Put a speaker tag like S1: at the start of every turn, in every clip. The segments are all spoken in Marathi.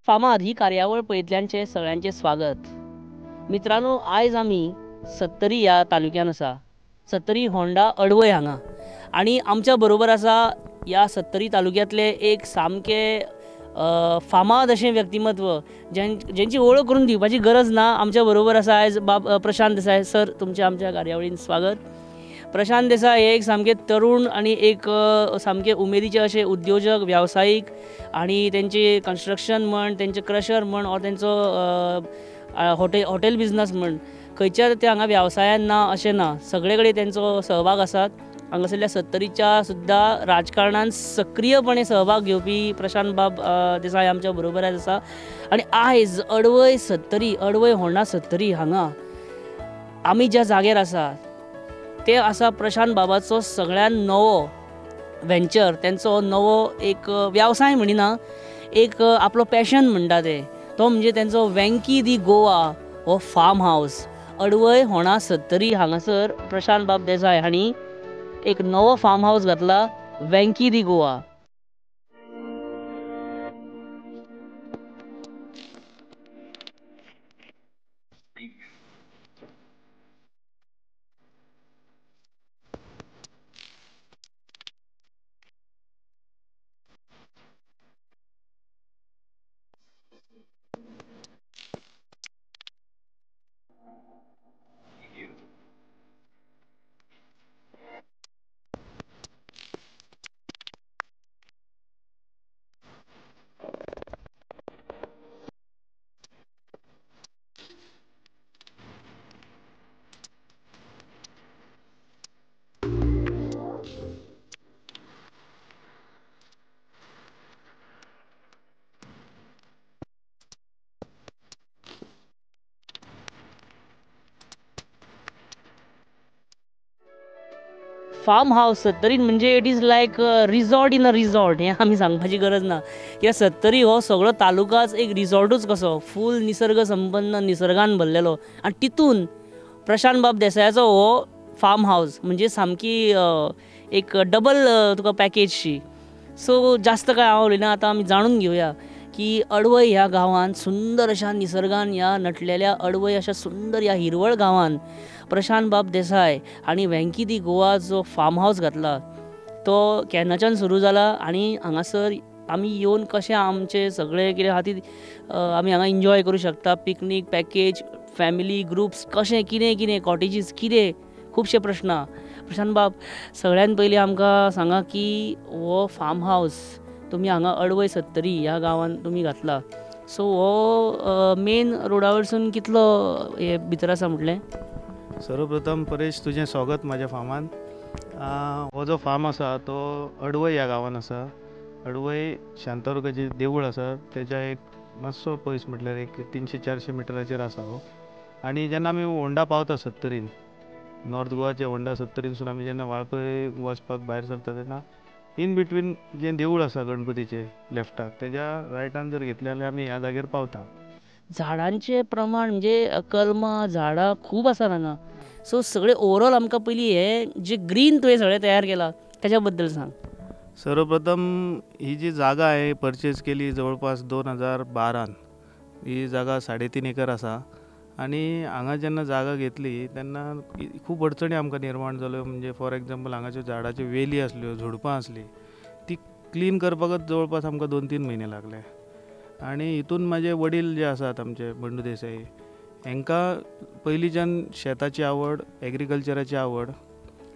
S1: फामाद ही कार्यावळ पळयतल्यांचे सगळ्यांचे स्वागत. मित्रांनो, आयज आमी सत्तरी ह्या तालुक्यान आसा. सत्तरी होंडा अडवय हांगा आणि आमच्या बरोबर आसा ह्या सत्तरी तालुक्यातले एक सामके फामाद अशें व्यक्तिमत्व ज्यांची वळख करून दिवपाची गरज ना. आमच्या बरोबर आसा आयज प्रशांत देसाय सर. तुमचे आमच्या कार्यावळीन स्वागत. प्रशांत देसाय हे एक सामके तरुण आणि एक सामके उमेदीचे असे उद्योजक व्यावसायिक आणि त्यांचे कन्स्ट्रक्शन म्हण, त्यांचे क्रशर म्हण, और त्यांचो हॉटेल बिझनस म्हण, खंयच्या ते हांगा वेवसायान ना अशें ना. सगळे कडेन त्यांचो सहभाग आसात. हांगासरल्या सत्तरीच्या सुद्दां राजकारणान सक्रियपणे सहभाग घेवपी प्रशांत बाब देसाय आमच्या बरोबर आसा. आणि आयज अडवय होंडा सत्तरी हांगा आमी ज्या जाग्यार आसा ते आसा प्रशांत बाबाचो सगळ्यान नवो वेंचर. त्यांचो नवो एक व्यवसाय म्हणिना, एक आपलो पॅशन म्हणटा ते, तो म्हणजे त्यांचो वेंकी दी गोवा हो फार्म हावस. अडवय होंडा सत्तरी हांगासर प्रशांत बाब देसाय हांणी एक नवो फार्म हावस घातला, वेंकी दी गोवा. फार्म हावस सत्तरीन म्हणजे it is like resort in a resort. हें आमी सांगपाची गरज ना, कित्याक सत्तरी हो सगळो तालुकाच एक रिसॉर्टूच कसो, फूल निसर्ग संपन्न, निसर्गान भरलेलो. आनी तितून प्रशांत बाब देसायाचो हो फार्म हावस म्हणजे सामकी एक डबल तुका पॅकेजशी. सो जास्त कांय हांव उलयना, आतां आमी जाणून घेवया की अडवय ह्या गांवांत सुंदर अशा निसर्गान, ह्या नटलेल्या अडवय अशा सुंदर ह्या हिरवळ गांवांत प्रशांत बाब देसाय आणि वेंकी दी गोवा जो फार्म हावस घातला तो केन्नाच्यान सुरू जाला. आणि हांगासर आमी येवन कशें आमचे सगळे कितें आहा ती आमी हांगा एन्जॉय करूं शकता. पिकनीक पॅकेज, फॅमिली ग्रुप्स, कशें कितें कॉटेजीस, कितें खुबशे प्रश्न. प्रशांत बाब, सगळ्यान पयलीं आमकां सांगा की हो फार्म हावस तुमी हांगा अडवय सत्तरी ह्या गांवांत तुमी घातला. सो हो मेन रोडा वयरसून कितलो हे भितर आसा म्हटलें?
S2: सर्वप्रथम परेश, तुझें स्वागत माझ्या फार्मान. हो जो फार्म आसा तो अडवय ह्या गांवान आसा. अडवय शांतादुर्गाचें देवूळ आसा, तेच्या एक मातसो पयस म्हटल्यार एक 300-400 मिटराचेर आसा हो. आनी जेन्ना आमी होंडा पावता सत्तरीन, नॉर्थ गोवाचे होंडा सत्तरीनसून आमी जेन्ना वाळपय वचपाक भायर सरता तेन्ना इन बिटवीन जें देवूळ आसा गणपतीचें लेफ्टाक, तेज्या रायटान जर घेतलें जाल्यार आमी ह्या जाग्यार पावता.
S1: झाडांचे प्रमाण म्हणजे कलमां झाडां खूब आसात हांगा. सो सगळे ओवरऑल आमकां पयलीं हे जे ग्रीन तुवें सगळें तयार केलां तेच्या बद्दल सांग.
S2: सर्वप्रथम ही जी जागा आहे परचेज केली जवळपास 2012. ही जागा 3.5 एकर आसा. आणि हांगा जेन्ना जागा घेतली तेन्ना खूब अडचणी आमकां निर्माण जाल्यो. म्हणजे फॉर एग्जाम्पल हांगाच्यो झाडाच्यो वेली आसल्यो, झुडपां आसलीं, ती क्लीन करपाकच जवळपास आमकां 2-3 म्हयने लागले. आणि हितून म्हाजे वडील जे आसात आमचे बंडू देसाई, हांकां पयलींच्यान शेताची आवड, एग्रीकल्चराची आवड,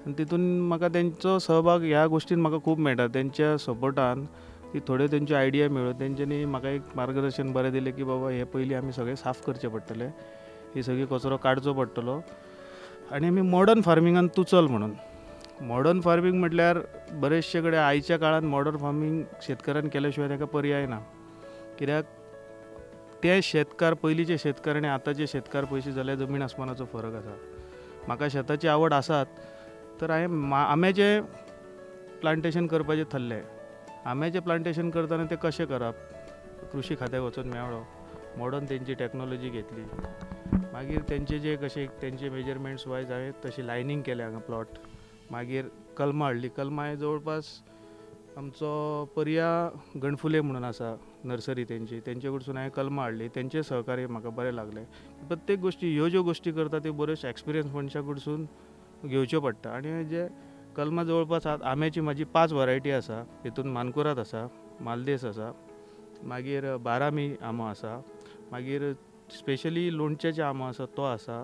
S2: आनी तितून म्हाका तेंचो सहभाग ह्या गोश्टीन म्हाका खूब मेळटा. तेंच्या सपोर्टान ती थोड्यो तेंच्यो आयडिया मेळ्ळ्यो. तेंच्यांनी म्हाका एक मार्गदर्शन बरें दिलें की बाबा हे पयलीं आमी सगळें साफ करचें पडटलें, ही सगळी कचरो काडचो पडटलो, आनी आमी मॉडर्न फार्मिंगान तूं चल म्हणून. मॉडर्न फार्मींग म्हटल्यार बरेचशे कडेन आयच्या काळांत मॉडर्न फार्मींग शेतकारान केल्या शिवाय ताका पर्याय ना. कित्याक ते शेतकार, पयलींचे शेतकार आनी आतांचे शेतकार पळयशी जाल्यार जमीन आसमानाचो फरक आसा. म्हाका शेताची आवड आसात, तर हांवें आंब्याचें प्लांटेशन करपाचें थरलें. आंब्याचें प्लांटेशन करतना तें कशें करप, कृशी खात्याक वचून मेळ्ळो. मॉडर्न तेंची टॅक्नॉलॉजी घेतली. मागीर तेंचे जे कशें तेंचे मेजरमेंट्स वायज हांवें तशी लायनींग केलें हांगा प्लॉट. मागीर कलमां हाडली. कलमां हांवें जवळपास आमचो पर्या गणफुले म्हणून आसा नर्सरी तेंचे कडसून हांवें कलमां हाडली. तेंचे सहकार्य म्हाका बरें लागलें. प्रत्येक गोष्टी ह्यो ज्यो गोष्टी करता त्यो बऱ्योच एक्सपिरियन्स मनशा कडसून घेवच्यो पडटा. आनी जे कलमां जवळपास आंब्याची म्हाजी 5 वरायटी आसा. हितून मानकुराद आसा, मालदेस आसा, मागीर बारामी आंबो आसा, मागीर स्पेशली लोणच्याचे आंबो आसा तो आसा.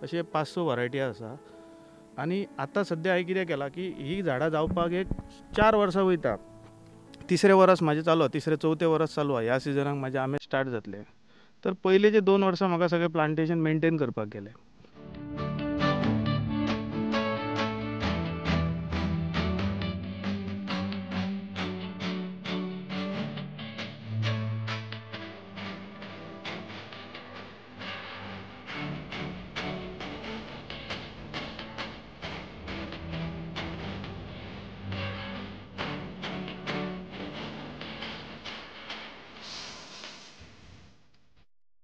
S2: अशे 5-6 वरायटी आसा. आनी आतां सद्या हांवें कितें केलां की ही झाडां जावपाक एक 4 वर्सां वयता. तिसरें वर्स म्हाजें चालू, तिसरें चवथें वर्स चालू. ह्या सिजनाक म्हाजे आंबे स्टार्ट जातले. तर पयलींचे 2 वर्सां म्हाका सगळें प्लांटेशन मेंटेन करपाक गेलें.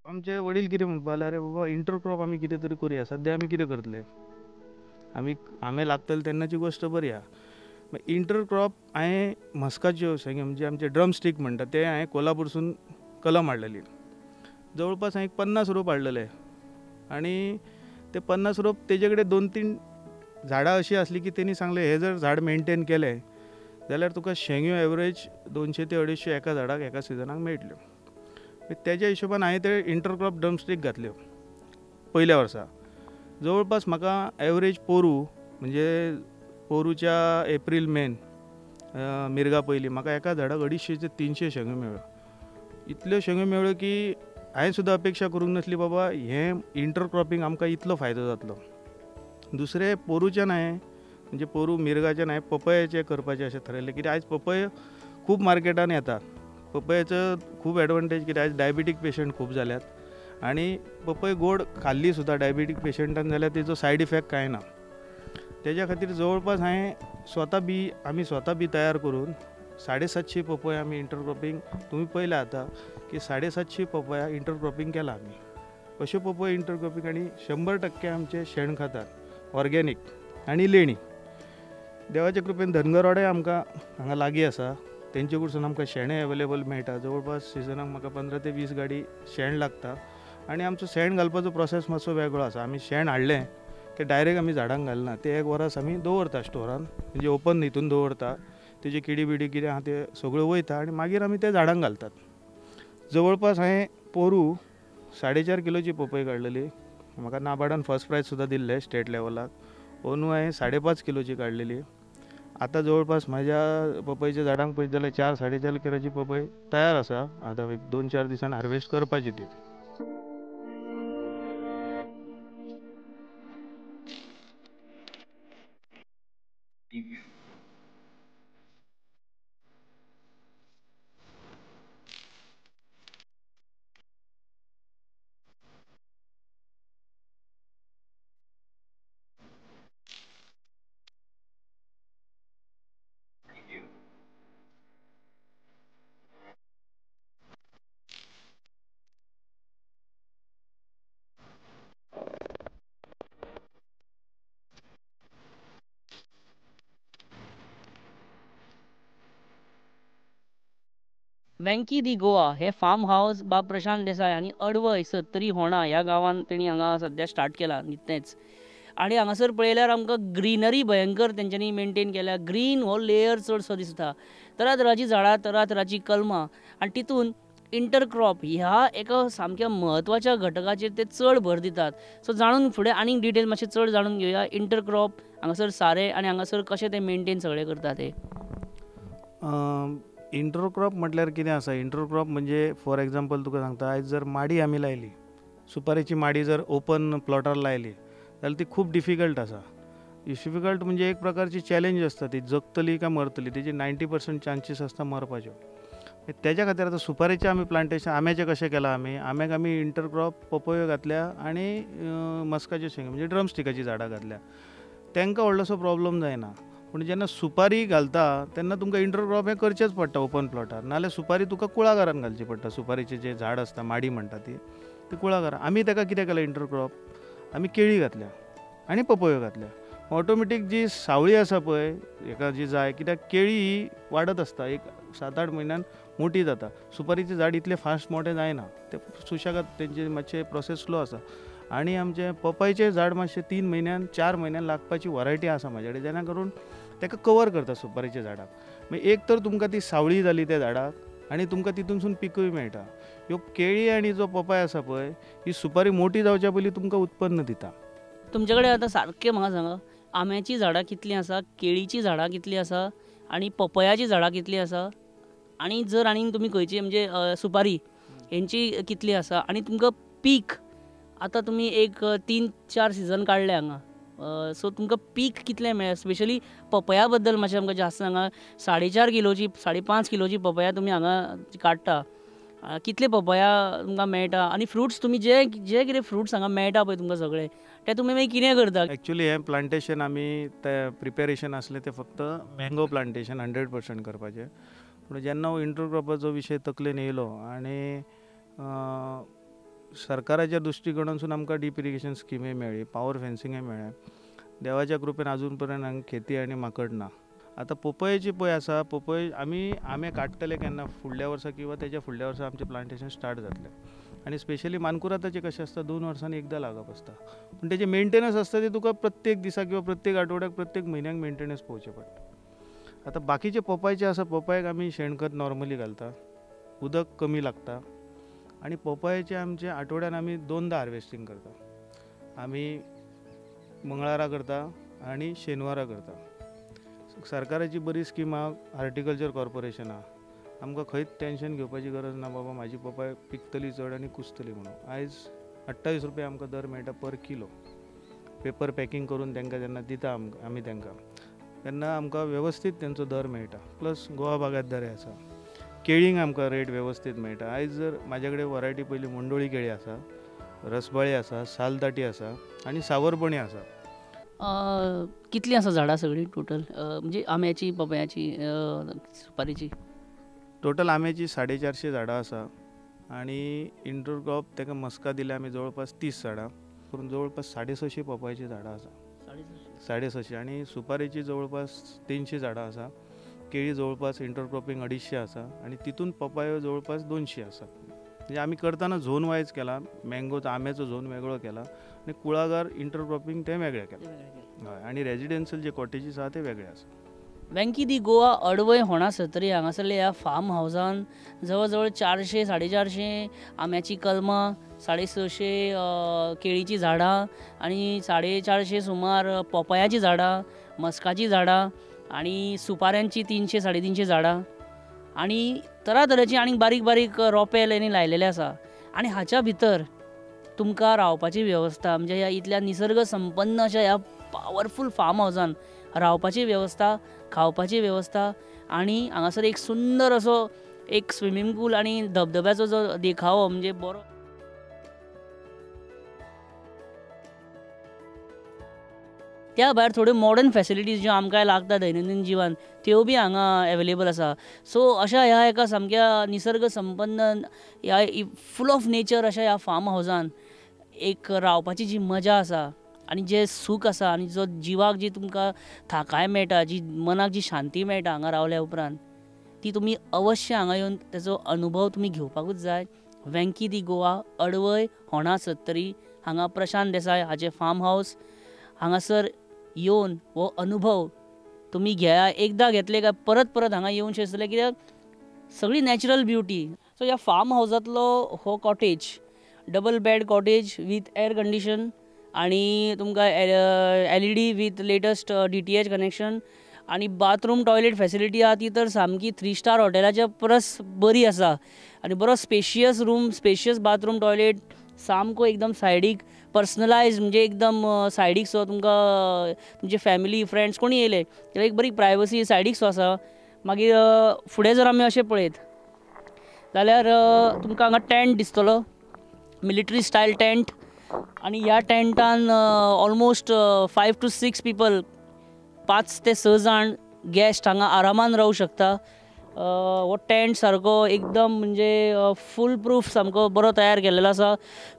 S2: आमचे वडील कितें म्हणपा लागले, बाबा इंटरक्रॉप आमी कितें तरी करुया. सद्या आमी कितें करतले, आमी आंबे लागतले तेन्नाची गोश्ट बरी आहा. इंटरक्रॉप हांवें मस्काच्यो शेंगे म्हणजे आमचे ड्रमस्टीक म्हणटा ते हांवें कोल्हापूरसून कलम हाडलेली. जवळपास हांवें 50 रोप हाडलेले. आनी ते 50 रोप तेजे कडेन 2-3 झाडां अशीं आसलीं की तेणी सांगलें हे जर झाड मेंटेन केलें जाल्यार तुका शेंग्यो एवरेज 200 ते 250 एका झाडाक एका सिजनाक मेळटल्यो. तेज्या हिशोबान हांवें ते इंटरक्रॉप ड्रमस्टीक घातल्यो पयल्या वर्सा. जवळपास म्हाका एवरेज पोरू म्हणजे पोरूच्या एप्रील मेन मिरगा पयलीं म्हाका एका झाडाक 250 ते 300 शेंगो मेळ्ळ्यो. इतल्यो शेंगो मेळ्ळ्यो की हांवें सुद्दां अपेक्षा करूंक नासली बाबा हें इंटरक्रॉपींग आमकां इतलो फायदो जातलो. दुसरें पोरूच्यान हांवें म्हणजे पोरू मिरगाच्यान हांवें पपयाचें करपाचें अशें थारायलें. कित्याक आयज पपय खूब मार्केटान येता. पपयाचो खूब एडवांटेज कितें आयज डायबिटीक पेशंट खूब जाल्यात. आनी पपय गोड खाल्ली सुद्दां डायबिटीक पेशंटान जाल्यार तेजो सायड इफेक्ट कांय ना. तेज्या खातीर जवळपास हांवें आमी स्वता बी तयार करून 750 पपया आमी इंटरक्रॉपींग तुमी पयल्या आतां की 750 पपया इंटरक्रॉपींग केलां आमी. अश्यो पपय इंटरक्रॉपींग आनी 100% आमचें शेण खातात ऑर्गेनीक आनी लेणी. देवाच्या कृपेन धनगरवाडे आमकां हांगा लागीं आसा. तेंचे कडसून आमकां शेणय एवेलेबल मेळटा. जवळपास सिजनाक म्हाका 15 ते 20 गाडी शेण लागता. आनी आमचो शेण घालपाचो प्रोसेस मातसो वेगळो आसा. आमी शेण हाडलें की डायरेक्ट आमी झाडांक घालना. ते एक वरास आमी दवरता स्टोरान म्हणजे ओपन हितून दवरता. तेजे किडी बिडी कितें आहा ते सगळ्यो वयता आनी मागीर आमी ते झाडांक घालतात. जवळपास हांवें पोरू 4.5 किलोची पपय काडलेली. म्हाका नाबार्डान फर्स्ट प्रायज सुद्दां दिल्लें स्टेट लेवलाक. अंदू हांवें 5.5 किलोची काडलेली. आतां जवळपास म्हाज्या पपयच्या झाडांक पळयत जाल्यार 4-4.5 किलोची पपय तयार आसा. आतां एक 2-4 दिसान हार्वेस्ट करपाची ती.
S1: वेंकी दी गोवा हे फार्म हाऊस बा प्रशांत देसाय आनी अडवय सत्तरी होंडा ह्या गांवांत तेणी हांगा सद्या स्टार्ट केलां नितनेच. आनी हांगासर पळयल्यार आमकां ग्रीनरी भयंकर तेंच्यांनी मेंटेन केल्या. ग्रीन हो लेयर चडसो दिसता. तरातरांची झाडां, तरातरांची कलमां आनी तितून इंटरक्रॉप ह्या एका सामक्या म्हत्वाच्या घटकाचेर ते चड भर दितात. सो जाणून फुडें आनीक डिटेल मातशें चड जाणून घेवया इंटरक्रॉप हांगासर सारें आनी हांगासर कशें ते मेंटेन सगळें करता ते.
S2: इंटरक्रॉप म्हटल्यार कितें आसा. इंटरक्रॉप म्हणजे फॉर एग्जांपल तुका सांगता आयज जर माडी आमी लायली, सुपारेची माडी जर ओपन प्लॉटार लायली जाल्यार ती खूब डिफिकल्ट आसा. डिफिकल्ट म्हणजे एक प्रकारची चॅलेंज आसता. ती जगतली काय मरतली तेजी 90% चान्सीस आसता मरपाच्यो. तेज्या खातीर आतां सुपारेचें आमी प्लांटेशन आंब्याचें कशें केलां आमी. आंब्याक आमी इंटरक्रॉप पपयो घातल्या आनी मस्काच्यो शेंगे म्हणजे ड्रमस्टिकाची झाडां घातल्या. तांकां व्हडलोसो प्रॉब्लम जायना. पूण जेन्ना सुपारी घालता तेन्ना तुमकां इंटरक्रॉप हें करचेंच पडटा ओपन प्लॉटार. नाजाल्यार सुपारी तुका कुळागरान घालची पडटा. सुपारीचें जें झाड आसता माडी म्हणटा ती कुळागरां. आमी ताका कितें केलें इंटरक्रॉप आमी केळी घातल्या आनी पपयो घातल्या. ऑटोमॅटीक जी सावळी आसा पळय हेका जी जाय, कित्याक केळी ही वाडत आसता, एक 7-8 म्हयन्यान मोठी जाता. सुपारीचें झाड इतलें फास्ट मोठें जायना, ते सुशेगाद तेंचे मातशें प्रोसेस स्लो आसा. आनी आमचें पपयचें झाड मातशें 3 म्हयन्यान 4 म्हयन्यान लागपाची वरायटी आसा म्हाजे कडेन, जेणा करून तेका कवर करता सुपारीच्या झाडाक. मागीर एक तर तुमकां ती सावळी जाली त्या झाडाक आनी तुमकां तितूनसून पिकूय मेळटा. ह्यो केळी आनी जो पपाय आसा पळय, ही सुपारी मोठी जावच्या पयलीं तुमकां उत्पन्न दिता.
S1: तुमचे कडेन आतां सारकें म्हाका सांगा, आंब्याची झाडां कितलीं आसा, केळीची झाडां कितलीं आसा आनी पपयाची झाडां कितलीं आसा, आनी जर आनीक तुमी खंयची म्हणजे सुपारी हेंची कितली आसा, आनी तुमकां पीक आतां तुमी एक 3-4 सिजन काडले हांगा, सो तुमकां पीक कितलें मेळ्ळें, स्पेशली पपया बद्दल मातशें आमकां जास्त सांगा. 4.5 किलोची 5.5 किलोची पपया तुमी हांगा काडटा, कितले पपया तुमकां मेळटा, आनी फ्रुट्स तुमी जे जे कितें फ्रुट्स हांगा मेळटा पळय तुमकां सगळे ते तुमी मागीर कितें करता?
S2: एक्चुली हें प्लांटेशन आमी तें प्रिपेरेशन आसलें तें फक्त मँगो प्लांटेशन 100% करपाचें. पूण जेन्ना हो इंटरक्रॉपाचो विशय तकलेन येयलो आनी सरकाराच्या दृश्टीकोनासून आमकां डीप इरिगेशन स्किमी मेळ्ळी, पावर फेन्सिंगय मेळ्ळें. देवाच्या कृपेन अजून पर्यंत हांगा खेती आनी माकड ना. आतां पपयेची पळय आसा, पपय आमे काडटले केन्ना फुडल्या वर्सा किंवा तेच्या फुडल्या वर्सा आमचें प्लांटेशन स्टार्ट जातलें. आनी स्पेशली मानकुरादाचें कशें आसता, 2 वर्सांनी एकदां लागप आसता. पूण तेजें मेंटेनन्स आसता ते तुका प्रत्येक दिसा किंवा प्रत्येक आठवड्याक प्रत्येक म्हयन्याक मेंटेनन्स पळोवचें पडटा. आतां बाकीचे पपायचे आसा, पपयाक आमी शेणखत नॉर्मली घालता, उदक कमी लागता. आनी पपयाचें आमचें आठवड्यान आमी 2दां हार्वेस्टिंग करता. आमी मंगळारा करता आनी शेनवारा करता. सरकाराची बरी स्कीम आहा, हॉर्टिकल्चर कॉर्पोरेशन आहा. आमकां खंयच टेन्शन घेवपाची गरज ना, बाबा म्हाजी पपाय पिकतली चड आनी कुसतली म्हणून. आयज 28 रुपया आमकां दर मेळटा पर किलो. पेपर पॅकींग करून तांकां जेन्ना दिता आमी तांकां, तेन्ना आमकां वेवस्थीत तेंचो दर मेळटा. प्लस गोवा बागायतदारी आसा, केळींक आमकां रेट वेवस्थीत मेळटा. आयज जर म्हाजे कडेन वरायटी पयली मंडोळी केळी आसा, रसबाळी आसा, सालदाटी आसा आनी सावरपणी आसा.
S1: कितलीं आसा झाडां सगळीं टोटल, म्हणजे आंब्याची, पपयाची, सुपारीची?
S2: टोटल आंब्याची 450 झाडां आसा आनी इंटरक्रॉप ताका मस्का दिल्या आमी जवळपास 30 झाडां करून जवळपास 650 पपयाची झाडां आसा. 650 आनी सुपारेची जवळपास 300 झाडां आसा. केळी जवळपास इंटरक्रॉपिंग 250 आसा आनी तितून पपायो जवळपास 200 आसा. म्हणजे आमी करतना झोन वायज केला. मँगोचो आंब्याचो झोन वेगळो केला आनी कुळागर इंटरक्रॉपिंग तें वेगळें केलां. हय, आनी रेजिडेन्शियल जे कॉटेजीस आसा ते वेगळे आसा.
S1: वेंकी दी गोवा अडवय होणा सत्तरी हांगासरल्या ह्या फार्म हावसान जवळ जवळ 400-450 आंब्याची कलमां, 650 केळीची झाडां आनी 450 सुमार पपयाची झाडां, मस्काची झाडां आनी सुपाऱ्यांची 300-350 झाडां आनी तरातरेची आनी बारीक बारीक रोंपे लायलेले आसा. आनी हाच्या भितर तुमकां रावपाची वेवस्था, म्हणजे ह्या इतल्या निसर्ग संपन्न अशा ह्या पावरफूल फार्म हावसान रावपाची वेवस्था, खावपाची वेवस्था आनी हांगासर एक सुंदर असो एक स्विमींग पूल आनी धबधब्याचो जो देखावो म्हणजे बरो. त्या भायर थोड्यो मॉडर्न फॅसिलिटीज ज्यो आमकां लागता दैनंदीन जिवन त्यो बी हांगा एवेलेबल आसा. सो अशा ह्या एका सामक्या निसर्ग संपन्न ह्या फूल ऑफ नेचर अशा ह्या फार्म हावसान एक रावपाची जी मजा आसा आनी जे सूख आसा आनी जो जिवाक जी तुमकां थाकाय मेळटा, जी मनाक जी शांती मेळटा हांगा रावल्या उपरांत, ती तुमी अवश्य हांगा येवन तेजो अनुभव तुमी घेवपाकूच जाय. वेंकी दी गोवा अडवय होणा सत्तरी हांगा प्रशांत देसाय हाचे फार्म हावस. हांगासर येवन हो अनुभव तुमी घेया. एकदां घेतले काय परत परत हांगा येवंशे दिसतले, कित्याक सगळी नॅचरल ब्युटी. सो ह्या फार्म हावसांतलो हो cottage, double bed cottage with air condition आनी तुमकां LED with latest DTH connection आनी बाथरूम टॉयलेट फॅसिलिटी आहा ती तर सामकी 3 स्टार हॉटेलाच्या परस बरी आसा. आनी बरो spacious room, spacious bathroom toilet, सामको एकदम सायडीक पर्सनलायज, म्हणजे एकदम सायडीक सो तुमकां तुमचे फॅमिली फ्रेंड्स कोणी येयले जाल्यार एक बरी प्रायवसी सायडीक सो आसा. मागीर फुडें जर आमी अशें पळयत जाल्यार तुमकां हांगा टेंट दिसतलो, मिलिटरी स्टायल टेंट. आनी ह्या टेंटान ऑलमोस्ट 5 to 6 पीपल, 5 ते 6 जाण गेस्ट हांगा आरामान रावूं शकता. हो टेंट सारको एकदम म्हणजे फूल प्रूफ सामको बरो तयार केल्लो आसा.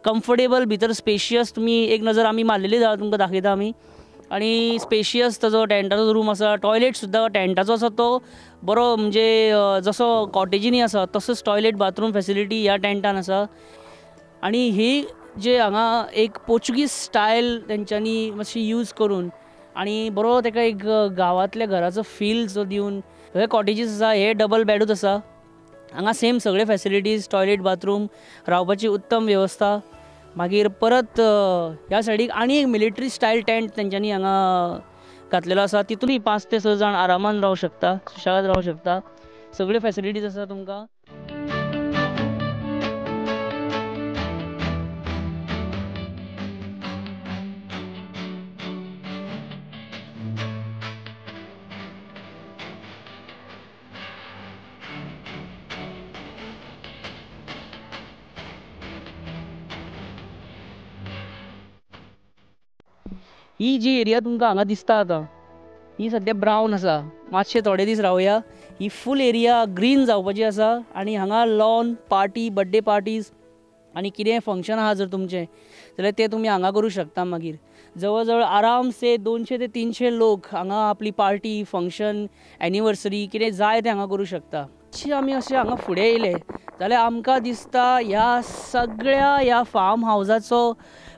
S1: कम्फर्टेबल, भितर स्पेशियस. तुमी एक नजर आमी मारलेली तुमकां दाखयता आमी. आणि स्पेशियस ताजो टेंटाचो रूम आसा. टॉयलेट सुद्दां टेंटाचो आसा तो बरो म्हणजे जसो कॉटेजींनी आसा तसोच टॉयलेट बाथरूम फॅसिलिटी ह्या टेंटान आसा. आणि ही जे हांगा एक पोर्चुगीज स्टायल तेंच्यांनी मातशी यूज करून आणि बरो ताका एक गांवांतल्या घराचो फील जो दिवन हे कॉटेजीस आसा हे डबल बेडूच आसा. हांगा सेम सगळे फॅसिलिटीज टॉयलेट बाथरूम रावपाची उत्तम वेवस्था. मागीर परत ह्या सायडीक आनी एक मिलिटरी स्टायल टेंट तेंच्यांनी हांगा घातलेलो आसा. तितूनय 5 ते 6 जाण आरामान रावूं शकता, सुशेगाद रावूं शकता. सगळे फॅसिलिटीज आसा तुमकां. ही जी एरिया तुमकां हांगा दिसता आतां ही सद्या ब्रावन आसा. मातशे थोडे दीस रावया. ही फूल एरिया ग्रीन जावपाची आसा आनी हांगा लॉन पार्टी बर्थडे पार्टीज आनी कितेंय फंक्शन आहा जर तुमचें जाल्यार ते तुमी हांगा करूं शकता. मागीर जवळ जवळ आरामसे 200 ते 300 लोक हांगा आपली पार्टी फंक्शन एनिवर्सरी कितें जाय तें हांगा करूं शकता. आमी अशें हांगा फुडें येयले जाल्यार आमकां दिसता ह्या सगळ्या ह्या फार्म हावजाचो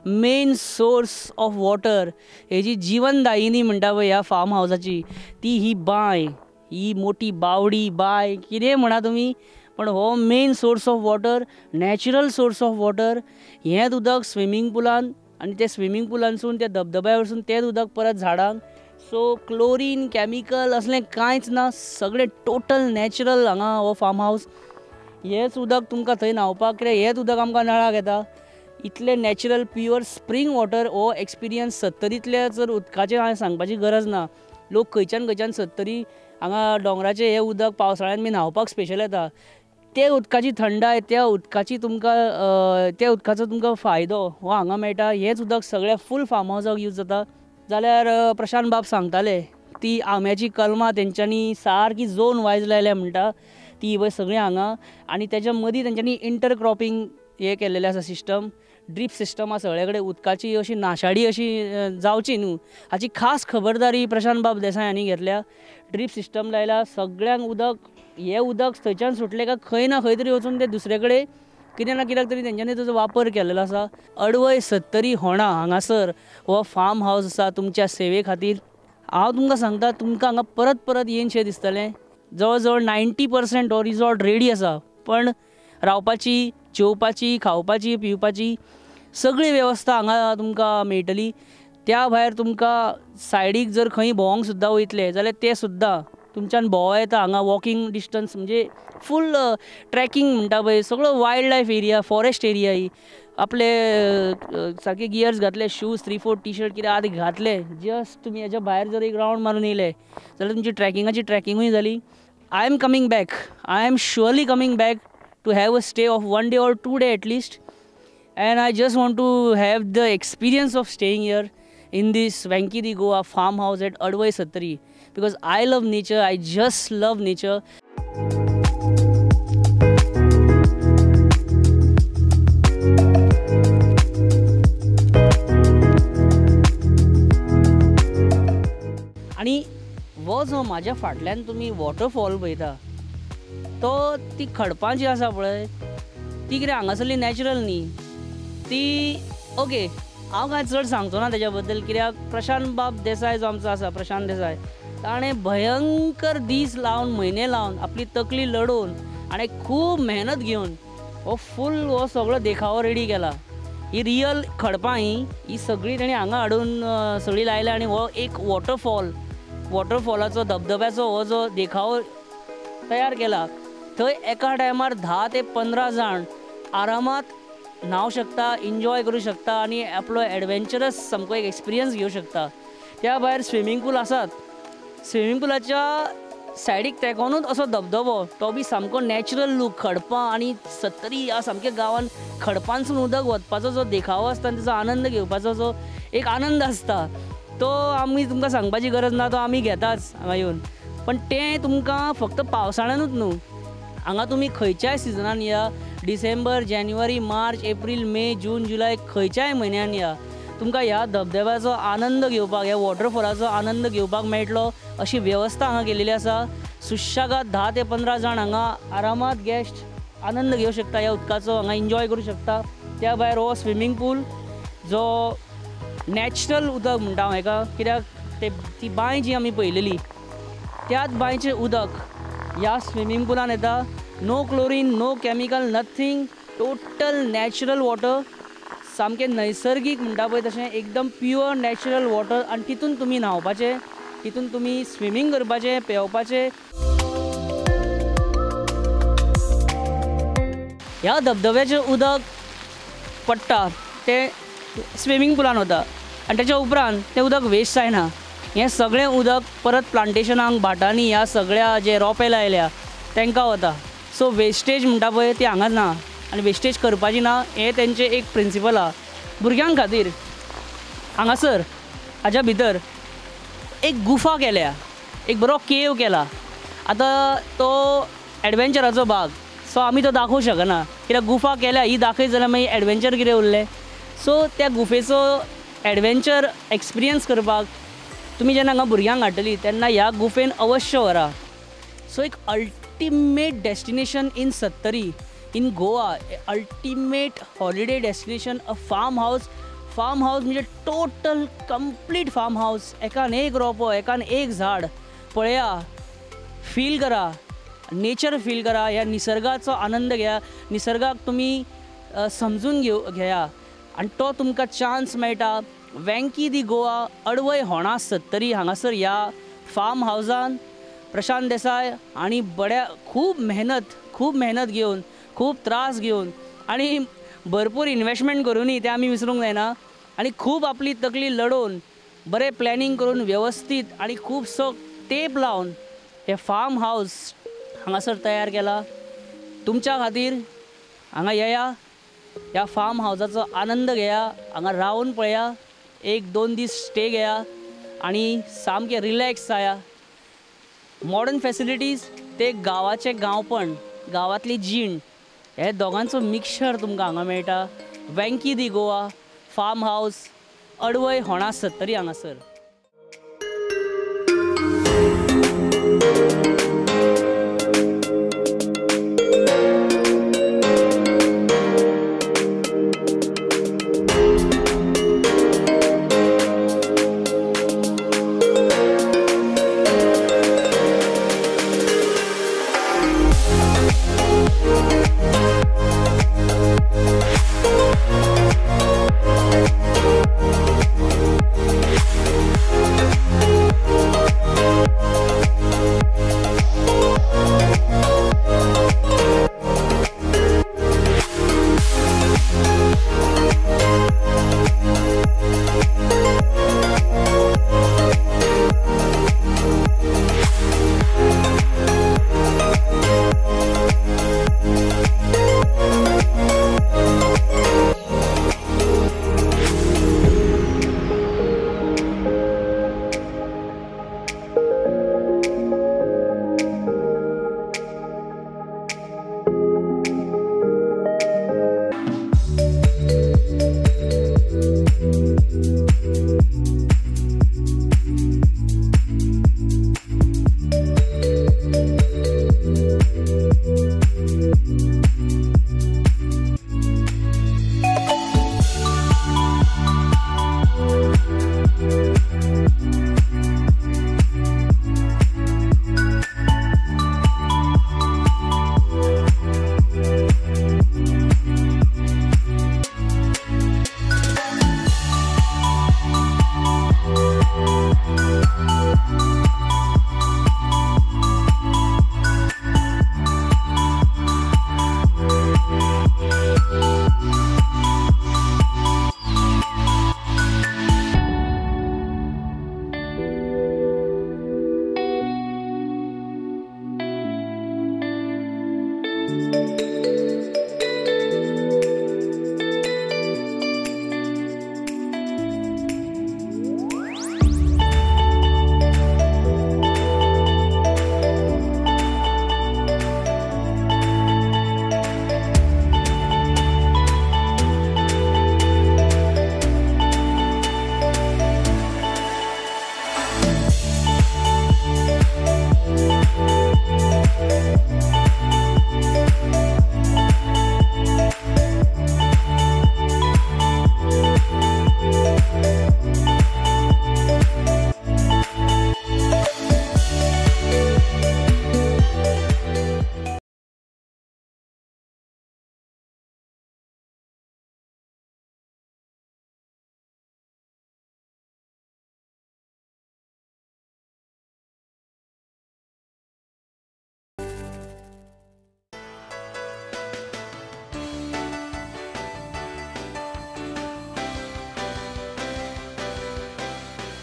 S1: मेन सोर्स ऑफ वॉटर हेजी जीवनदायिनी म्हणटा पळय ह्या फार्म हावजाची ती ही बांय, ही मोठी बावडी बांय कितें म्हणा तुमी, पण हो main source of water, natural source of water. हें उदक स्विमींग पुलान आनी ते स्विमींग पुलानसून त्या धबधब्या वरसून तें उदक परत झाडांक. सो क्लोरीन कॅमिकल असलें कांयच ना, सगळें टोटल नॅचरल हांगा हो फार्म हावस. हेंच उदक तुमकां थंय न्हांवपाक कित्याक हेंच उदक आमकां नळाक येता. इतले नॅचरल प्युअर स्प्रींग वॉटर हो एक्सपिरियन्स सत्तरींतल्या जर उदकाचें हांवें सांगपाची गरज ना. लोक खंयच्यान सत्तरी हांगा दोंगराचें हें उदक पावसाळ्यांत बी न्हांवपाक स्पेशल येता. ते उदकाची थंडाय त्या उदकाची तुमकां त्या उदकाचो तुमकां फायदो हो हांगा मेळटा. हेंच उदक सगळ्या फूल फार्म हावजाक यूज जाता. जाल्यार प्रशांत बाब सांगताले ती आंब्याची कलमां तेंच्यांनी सारकी जोन वायज लायल्या म्हणटा ती सगळीं हांगा. आनी तेच्या मदीं तेंच्यांनी इंटरक्रॉपींग हें केल्लेलें आसा सिस्टम. ड्रीप सिस्टम आसा सगळे कडेन. उदकाची अशी नाशाडी अशी जावची न्हू हाची खास खबरदारी प्रशांत बाब देसाय हांणी घेतल्या. ड्रीप सिस्टम लायला सगळ्यांक उदक हें उदक थंयच्यान सुटलें काय खंय ना खंय तरी वचून ते दुसरे कडेन कितें ना कित्याक तरी तेंच्यांनी ताचो वापर केल्लो आसा. अडवय सत्तरी होंडा हांगासर हो फार्म हावस आसा तुमच्या सेवे खातीर. हांव तुमकां सांगता तुमकां हांगा परत परत येनशें दिसतलें. जवळ जवळ 90% हो रिजॉर्ट रेडी आसा, पण रावपाची जेवपाची खावपाची पिवपाची सगळी वेवस्था हांगा तुमकां मेळटली. त्या भायर तुमकां सायडीक जर खंय भोंवंक सुद्दां वयतले जाल्यार ते सुद्दां तुमच्यान भोंवं येता. हांगा वॉकिंग डिस्टन्स म्हणजे फूल ट्रॅकिंग म्हणटा पळय सगळो wildlife area forest area. ही आपले सारके गियर्स घातले शूज 3/4 टी-शर्ट कितें आहा ते घातले जस्ट तुमी हेच्या भायर जर एक रावंड मारून येयले जाल्यार तुमची ट्रॅकिंगाची ट्रॅकिंगूय जाली. I am coming back. I am surely coming back to have a stay of 1 day or 2 day at least, and I just want to have the experience of staying here in this Vankiri Goa farm house at Advai Sattari because I love nature. I just love nature. आणि वो जो म्हाज्या फाटल्यान तुमी वॉटरफॉल पळयता तो ती खडपां जी आसा पळय ती कितें हांगासरली नॅचरल न्ही ती ओके. हांव कांय चड सांगचो ना तेच्या बद्दल कित्याक प्रशांत बाब देसाय जो आमचो आसा प्रशांत देसाय ताणें भयंकर दीस लावन म्हयने लावन आपली तकली लडोवन आनी खूब मेहनत घेवन हो सगळो देखावो रेडी केला. ही रियल खडपां ही सगळी ताणें हांगा हाडून सगळी लायल्या आनी हो एक वॉटरफॉलाचो धबधब्याचो हो जो देखावो तयार केला. थंय एका टायमार 10 ते 15 जाण आरामात न्हांव शकता, एन्जॉय करूं शकता आनी आपलो एडवेंचरस सामको एक एक्सपिरियन्स घेवं शकता. त्या भायर स्विमींग पूल आसात. स्विमींग पुलाच्या सायडीक तेकोनूच असो धबधबो तो बी सामको नॅचरल लूक खडपां आनी सत्तरी ह्या सामक्या गांवांत खडपांसून उदक वचपाचो जो देखावो आसता ताचो आनंद घेवपाचो जो एक आनंद आसता तो आमी तुमकां सांगपाची गरज ना, तो आमी घेताच हांगा येवन. पण तें तुमकां फक्त पावसाळ्यांतूच न्हू, हांगा तुमी खंयच्याय सिजनान या. डिसेंबर जानेवारी मार्च एप्रील मे जून जुलय खंयच्याय म्हयन्यान या. तुमकां ह्या धबधब्याचो आनंद घेवपाक, ह्या वॉटरफॉलाचो आनंद घेवपाक मेळटलो अशी वेवस्था हांगा केलेली आसा. सुशेगाद 10 ते 15 जाण हांगा आरामात गेस्ट आनंद घेवं शकता, ह्या उदकाचो हांगा एन्जॉय करूं शकता. त्या भायर हो स्विमींग पूल जो नॅचरल उदक म्हणटा हांव हेका, कित्याक ती बांय जी आमी पळयलेली त्याच बांयचें उदक ह्या स्विमींग पुलान येता. No chlorine, no chemical, nothing, total natural water, सामकें नैसर्गीक म्हणटा पळय तशें एकदम प्युअर नॅचरल वॉटर. आनी तितून तुमी न्हांवपाचें, तितून तुमी स्विमींग करपाचें, पेंवपाचें. ह्या धबधब्याचें उदक पडटा तें स्विमींग पुलान वता आनी ताच्या उपरांत तें उदक वेस्ट जायना. हें सगळें उदक परत प्लांटेशनाक, भाटांनी, ह्या सगळ्या जे रोंपे लायल्या तांकां वता. सो वेस्टेज म्हणटा पळय ती हांगा ना आनी वेस्टेज करपाची ना, हें तेंचें एक प्रिंसिपल आहा. भुरग्यां खातीर हांगासर हाच्या भितर एक गुफा केल्या, एक बरो केव केला. आतां तो एडवेंचराचो भाग, सो आमी तो दाखोवंक शकना, कित्याक गुफा केल्या ही दाखयत जाल्यार मागीर एडवेंचर कितें उरलें. सो त्या गुफेचो एडवेंचर एक्सपिरियन्स करपाक तुमी जेन्ना हांगा भुरग्यांक हाडटली तेन्ना ह्या गुफेन अवश्य व्हरा. सो एक ultimate destination in Sattari in Goa, ultimate holiday destination, a farm house. Farm house म्हणजे टोटल कंप्लीट फार्म हाऊस, एकान एक रोंपो, एकान एक झाड. पळया, फील करा, नेचर फील करा, ह्या निसर्गाचो आनंद घेया, निसर्गाक तुमी समजून घेया आनी तो तुमकां चान्स मेळटा. वेंकी दी गोवा, अडवय होणा सत्तरी हांगासर ह्या फार्म हावजान प्रशांत देसाय आनी खूब मेहनत घेवन, खूब त्रास घेवन आनी भरपूर इन्वेस्टमेंट करूनय तें आमी विसरूंक जायना. आनी खूब आपली तकली लडोवन बरें प्लॅनिंग करून वेवस्थीत आनी खूबसो तेंप लावन हें फार्म हावस हांगासर तयार केला. तुमच्या खातीर हांगा येया, ह्या फार्म हावसाचो आनंद घेया, हांगा रावन पळया, 1-2 दीस स्टे घेया आनी सामकें रिलॅक्स जाया. मॉडर्न फॅसिलिटीज ते गांवाचें गांवपण, गांवांतली जीण, हे दोगांचो मिक्सचर तुमकां हांगा मेळटा. वेंकी दी गोवा फार्म हावस, अडवय होणा सत्तरी हांगासर.